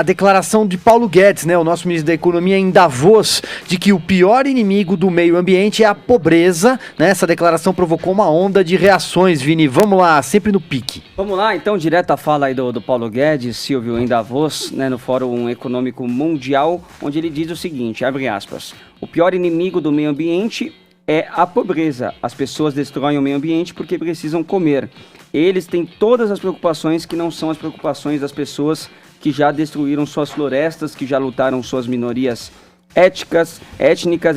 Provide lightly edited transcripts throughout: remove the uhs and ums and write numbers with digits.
A declaração de Paulo Guedes, né, o nosso ministro da Economia, em Davos, de que o pior inimigo do meio ambiente é a pobreza, né? Essa declaração provocou uma onda de reações, Vini. Vamos lá, sempre no pique. Vamos lá, então, direto à fala aí do Paulo Guedes, Silvio, em Davos, né, no Fórum Econômico Mundial, onde ele diz o seguinte, abre aspas, o pior inimigo do meio ambiente é a pobreza. As pessoas destroem o meio ambiente porque precisam comer. Eles têm todas as preocupações que não são as preocupações das pessoas que já destruíram suas florestas, que já lutaram suas minorias étnicas,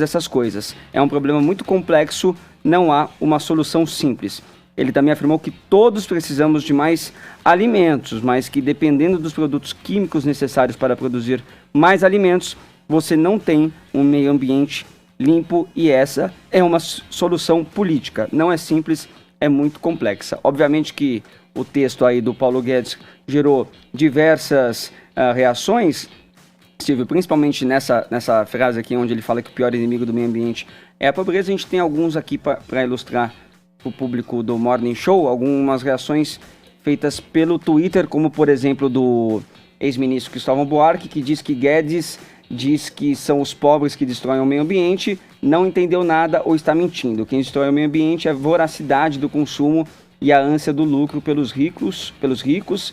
essas coisas. É um problema muito complexo, não há uma solução simples. Ele também afirmou que todos precisamos de mais alimentos, mas que dependendo dos produtos químicos necessários para produzir mais alimentos, você não tem um meio ambiente limpo e essa é uma solução política. Não é simples, é muito complexa. Obviamente que o texto aí do Paulo Guedes gerou diversas reações, Silvio, principalmente nessa frase aqui onde ele fala que o pior inimigo do meio ambiente é a pobreza. A gente tem alguns aqui para ilustrar o público do Morning Show, algumas reações feitas pelo Twitter, como por exemplo do ex-ministro Cristóvão Buarque, que diz que Guedes diz que são os pobres que destroem o meio ambiente, não entendeu nada ou está mentindo. Quem destrói o meio ambiente é a voracidade do consumo e a ânsia do lucro pelos ricos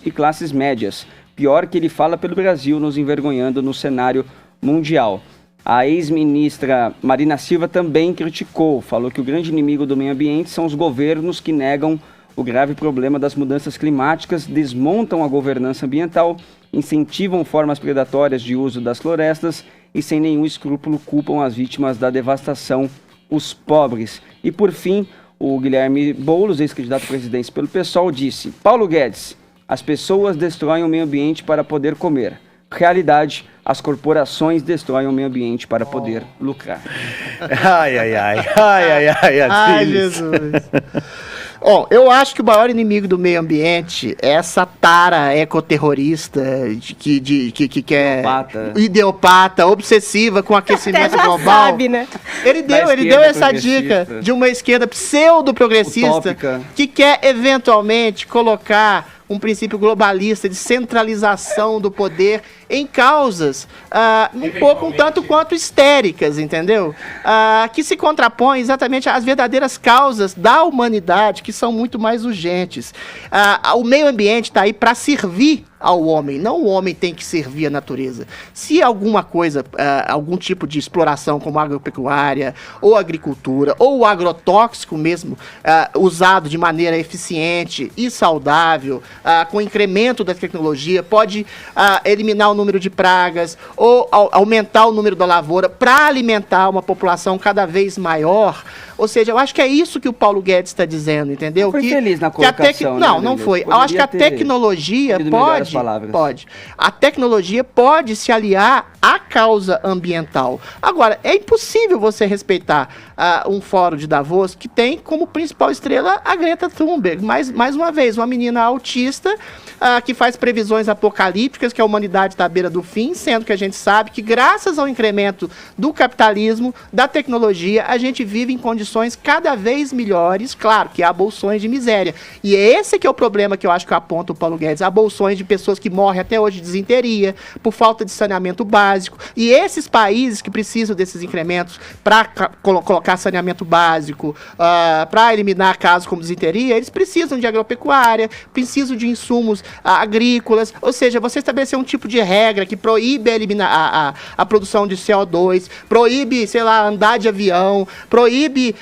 e classes médias. Pior que ele fala pelo Brasil, nos envergonhando no cenário mundial. A ex-ministra Marina Silva também criticou, falou que o grande inimigo do meio ambiente são os governos que negam o grave problema das mudanças climáticas, desmontam a governança ambiental, incentivam formas predatórias de uso das florestas e sem nenhum escrúpulo culpam as vítimas da devastação, os pobres. E por fim, o Guilherme Boulos, ex-candidato à presidência pelo PSOL, disse: Paulo Guedes, as pessoas destroem o meio ambiente para poder comer. Realidade, as corporações destroem o meio ambiente para poder lucrar. Ai, Jesus. Bom, eu acho que o maior inimigo do meio ambiente é essa tara ecoterrorista que é idiopata, obsessiva com o aquecimento global. Sabe, né? Ele deu essa dica de uma esquerda pseudo-progressista que quer eventualmente colocar um princípio globalista de centralização do poder em causas um tanto quanto histéricas, entendeu? Que se contrapõem exatamente às verdadeiras causas da humanidade, que são muito mais urgentes. O meio ambiente está aí para servir ao homem, não o homem tem que servir a natureza. Se alguma coisa, algum tipo de exploração como a agropecuária ou agricultura ou o agrotóxico mesmo, usado de maneira eficiente e saudável, com incremento da tecnologia, pode eliminar o número de pragas ou aumentar o número da lavoura para alimentar uma população cada vez maior. Ou seja, eu acho que é isso que o Paulo Guedes está dizendo, entendeu? Foi feliz na colocação, não foi. Eu acho que a tecnologia pode. A tecnologia pode se aliar à causa ambiental. Agora, é impossível você respeitar um fórum de Davos que tem como principal estrela a Greta Thunberg. Mais uma vez, uma menina autista que faz previsões apocalípticas, que a humanidade está à beira do fim, sendo que a gente sabe que graças ao incremento do capitalismo, da tecnologia, a gente vive em condições cada vez melhores, claro, que há bolsões de miséria. E esse que é o problema que eu acho que aponta o Paulo Guedes, há bolsões de pessoas que morrem até hoje de desinteria, por falta de saneamento básico. E esses países que precisam desses incrementos para colocar saneamento básico, para eliminar casos como desinteria, eles precisam de agropecuária, precisam de insumos agrícolas, ou seja, você estabelecer um tipo de regra que proíbe a produção de CO2, proíbe, sei lá, andar de avião, proíbe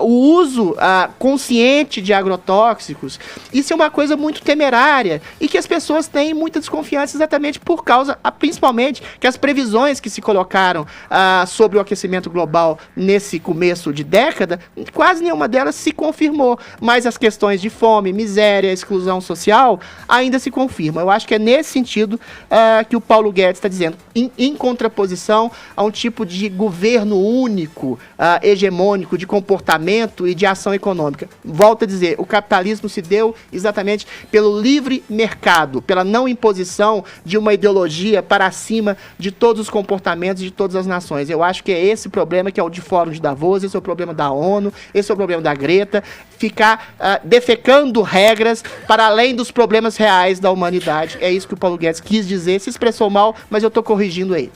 o uso consciente de agrotóxicos. Isso é uma coisa muito temerária e que as pessoas têm muita desconfiança exatamente por causa, principalmente, que as previsões que se colocaram sobre o aquecimento global nesse começo de década, quase nenhuma delas se confirmou, mas as questões de fome, miséria, exclusão social ainda se confirmam. Eu acho que é nesse sentido que o Paulo Guedes está dizendo, em contraposição a um tipo de governo único, hegemônico, de de comportamento e de ação econômica. Volto a dizer, o capitalismo se deu exatamente pelo livre mercado, pela não imposição de uma ideologia para cima de todos os comportamentos de todas as nações. Eu acho que é esse problema que é o de Fórum de Davos, esse é o problema da ONU, esse é o problema da Greta, ficar defecando regras para além dos problemas reais da humanidade. É isso que o Paulo Guedes quis dizer, se expressou mal, mas eu estou corrigindo ele.